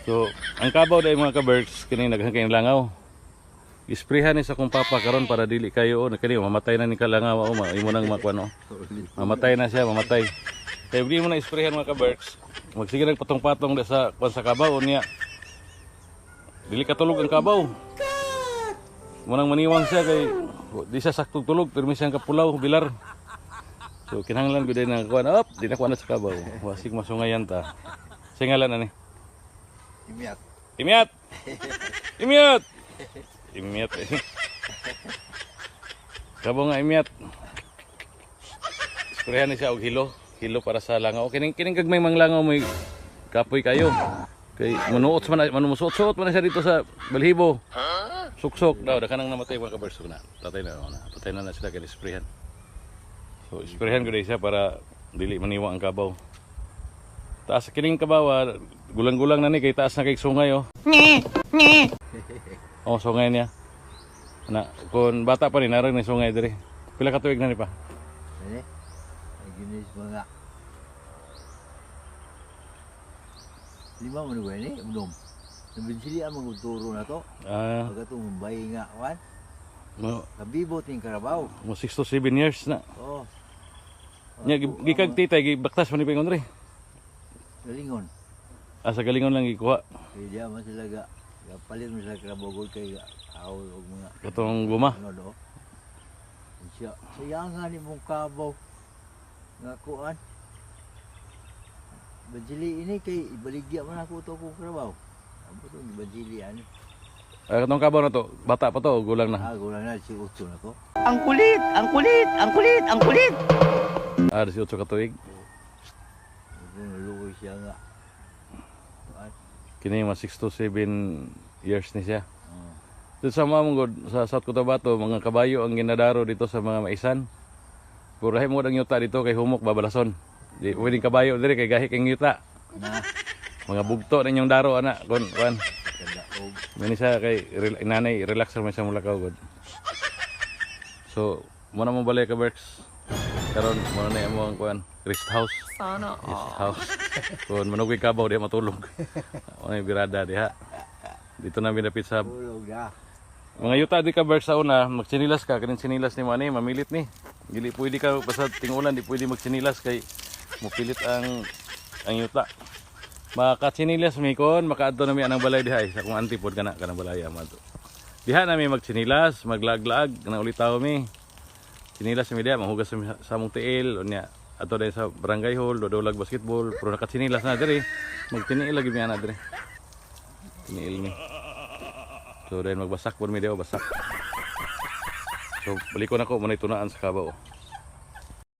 So, ang kabaw dahil mga ka-birds, kini naghang kayong langaw. Isprehan ni sa kong papa karon para dili kayo, kani mamatay na ni kalangaw, imo nang makuan. Mamatay na siya, mamatay. Kaya di mo na isprehan mga ka-birds. Magsige nagpatong-patong sa kwan sa kabaw niya. Dili katulog ang kabaw. Munang maniwang siya kay di siya saktong tulog, pero siyang kapulaw, bilar. So kinahanglan gud na kuan up, di na kuan sa kabaw. Wasig masungayan ta. Singalan ani. Imyat. Imyat. Imyat. Imyat. Kabaw nga imyat. Isprehan ni siya og hilo. Hilo para sa langaw. Kining gagmay mang langaw may kapoy kayo. Kay manuot man manumusot-sot man siya dito sa balhibo. Suksok daw dakanang namatay mga ka-birds na. Patay na sila kay isprehan. So isprehan ko siya para dili maniwa ang kabaw. Taas kining kabaw, gulang-gulang na ni kay taas na kay sungay oh. Oh, sungay niya. Na kun bata pa ni narang ni sungay diri. Pila ka tuig na ni pa? Ini. Jenis mga 5 man ko ini, belum. Nabinsili ang magturo na to. Pagkatong bay nga wan. Kabibot ning karabaw. Mo 6 to 7 years na. Oh. Nya gikag titay gibaktas man ni pingon diri. Galingon. Sa galingon lang gikuha. Kaya diya man sila palit mo sa karabaw gol kay hawl og mga Katong guma. ano do. Siya, sayangan ni mong kabaw. Nga kuan. Bajili ini kay ibaligya man ako to kung karabaw. Amo to bajili ani. Katong kabaw na to, bata pa to, gulang na. Gulang na si Utso na to. Ang kulit, ang kulit, ang kulit, ang kulit. 18 ka tuig. Luloy siya nga. Kuan. Kini mga 6 to 7 years ni siya. Dito sa mga mong sa South Cotabato, mga kabayo ang ginadaro dito sa mga maisan. Purahe mo ang yuta dito kay humok babalason. Di pwedeng kabayo diri kay gahi kay yuta. Na. Mga bugto ninyong daro ana kon. Kada og. Mani siya kay nanay relax ra man sa mulakaw god. So, mo na mo balay ka Berks. Karon mo na imo ang kuan, rest house. Sana. Rest house. Kun manugay kabaw di matulog. Ano birada diha. Dito na binapit sa Tulog na. mga yuta di ka Berks sa una, magsinilas ka, kanin sinilas ni mo ani, mamilit ni. Dili pwede ka basta tingulan, di pwede magsinilas kay mupilit ang yuta. Makatsinilas mi kon, makaadto na mi anang balay diha sa kung antipod kana kanang balay ama to. Diha na mi magsinilas, maglaglag, kana ulitaw mi. Sinilas mi diha, mahugas mi sa among tiil unya ato dai sa barangay hall, dodolag basketball, pero nakatsinilas na diri. Magtiniil lagi mi ana diri. Tiniil mi. So dahil magbasak po mi diha, basak. So balik ko na ko, manay tunaan sa kabaw.